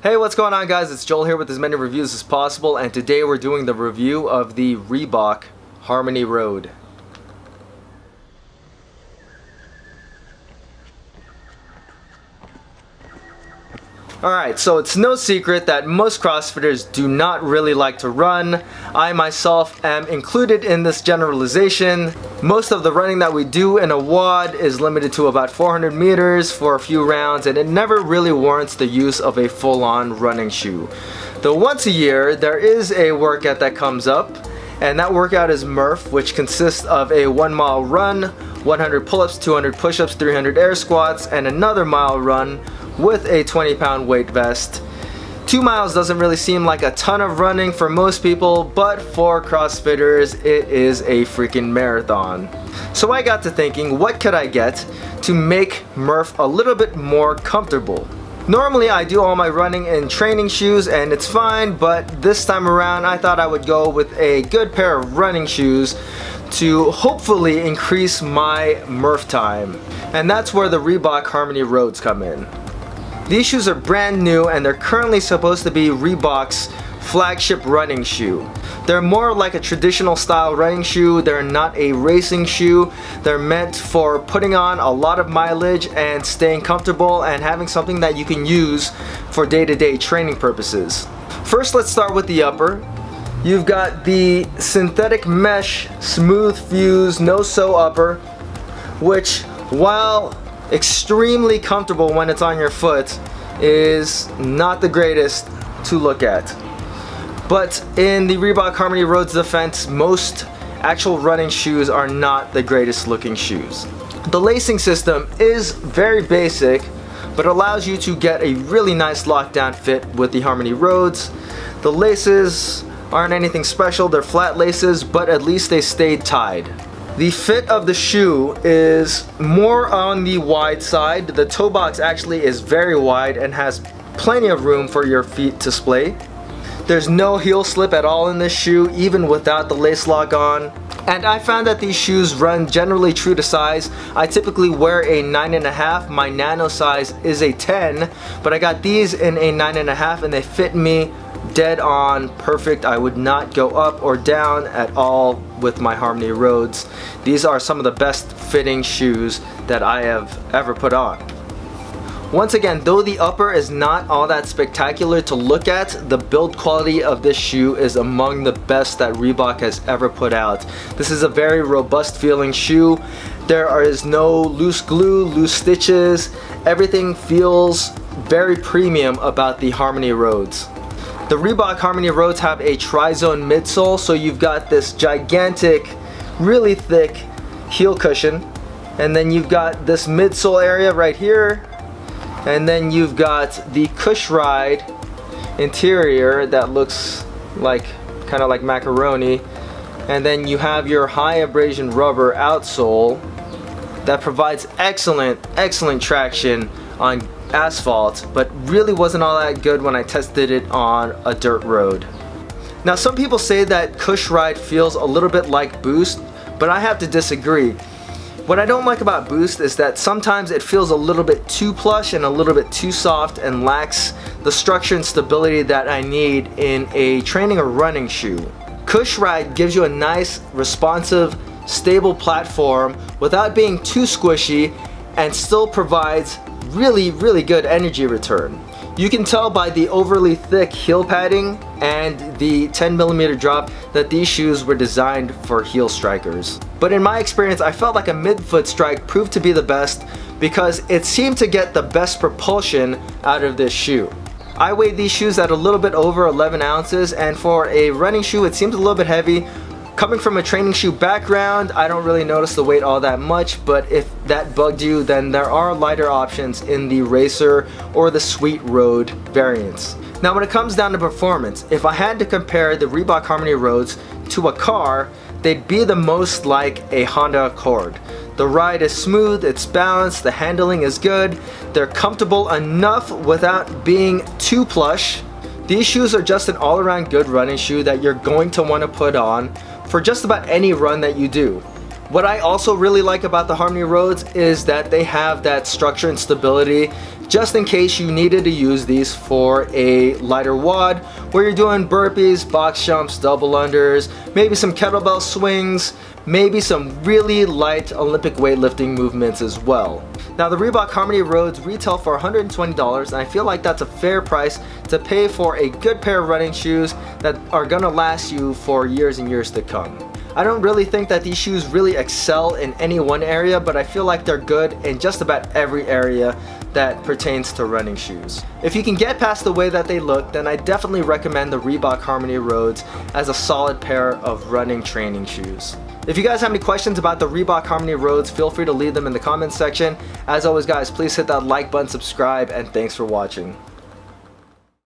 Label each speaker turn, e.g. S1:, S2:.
S1: Hey, what's going on guys? It's Joel here with as many reviews as possible, and today we're doing the review of the Reebok Harmony Road. Alright, so it's no secret that most CrossFitters do not really like to run. I myself am included in this generalization. Most of the running that we do in a WOD is limited to about 400 meters for a few rounds, and it never really warrants the use of a full-on running shoe. Though once a year, there is a workout that comes up, and that workout is Murph, which consists of a 1 mile run, 100 pull-ups, 200 push-ups, 300 air squats, and another mile run with a 20-pound weight vest. 2 miles doesn't really seem like a ton of running for most people, but for CrossFitters, it is a freaking marathon. So I got to thinking, what could I get to make Murph a little bit more comfortable? Normally I do all my running in training shoes and it's fine, but this time around I thought I would go with a good pair of running shoes to hopefully increase my Murph time. And that's where the Reebok Harmony Roads come in. These shoes are brand new and they're currently supposed to be Reebok's flagship running shoe. They're more like a traditional style running shoe. They're not a racing shoe. They're meant for putting on a lot of mileage and staying comfortable and having something that you can use for day-to-day training purposes. First, let's start with the upper. You've got the synthetic mesh smooth fuse no-sew upper, which, while extremely comfortable when it's on your foot, is not the greatest to look at. But in the Reebok Harmony Roads defense, most actual running shoes are not the greatest looking shoes. The lacing system is very basic, but allows you to get a really nice lockdown fit with the Harmony Roads. The laces aren't anything special, they're flat laces, but at least they stayed tied. The fit of the shoe is more on the wide side. The toe box actually is very wide and has plenty of room for your feet to splay. There's no heel slip at all in this shoe, even without the lace lock on. And I found that these shoes run generally true to size. I typically wear a 9.5. My nano size is a 10, but I got these in a 9.5 and they fit me dead on perfect. I would not go up or down at all with my Harmony Roads. These are some of the best fitting shoes that I have ever put on. Once again, though the upper is not all that spectacular to look at, the build quality of this shoe is among the best that Reebok has ever put out. This is a very robust feeling shoe. There is no loose glue, loose stitches. Everything feels very premium about the Harmony Roads. The Reebok Harmony Roads have a tri-zone midsole, so you've got this gigantic, really thick heel cushion, and then you've got this midsole area right here, and then you've got the Cush Ride interior that looks like kind of like macaroni, and then you have your high abrasion rubber outsole that provides excellent traction on asphalt, but really wasn't all that good when I tested it on a dirt road. Now, some people say that Cush Ride feels a little bit like Boost, but I have to disagree. What I don't like about Boost is that sometimes it feels a little bit too plush and a little bit too soft and lacks the structure and stability that I need in a training or running shoe. Cush Ride gives you a nice, responsive, stable platform without being too squishy and still provides really good energy return. You can tell by the overly thick heel padding and the 10mm drop that these shoes were designed for heel strikers. But in my experience, I felt like a midfoot strike proved to be the best because it seemed to get the best propulsion out of this shoe. I weighed these shoes at a little bit over 11 ounces, and for a running shoe it seems a little bit heavy. Coming from a training shoe background, I don't really notice the weight all that much, but if that bugged you, then there are lighter options in the Racer or the Sweet Road variants. Now, when it comes down to performance, if I had to compare the Reebok Harmony Roads to a car, they'd be the most like a Honda Accord. The ride is smooth, it's balanced, the handling is good, they're comfortable enough without being too plush. These shoes are just an all-around good running shoe that you're going to want to put on for just about any run that you do. What I also really like about the Harmony Roads is that they have that structure and stability just in case you needed to use these for a lighter WOD where you're doing burpees, box jumps, double unders, maybe some kettlebell swings, maybe some really light Olympic weightlifting movements as well. Now the Reebok Harmony Roads retail for $120, and I feel like that's a fair price to pay for a good pair of running shoes that are gonna last you for years and years to come. I don't really think that these shoes really excel in any one area, but I feel like they're good in just about every area that pertains to running shoes. If you can get past the way that they look, then I definitely recommend the Reebok Harmony Roads as a solid pair of running training shoes. If you guys have any questions about the Reebok Harmony Roads, feel free to leave them in the comments section. As always guys, please hit that like button, subscribe, and thanks for watching.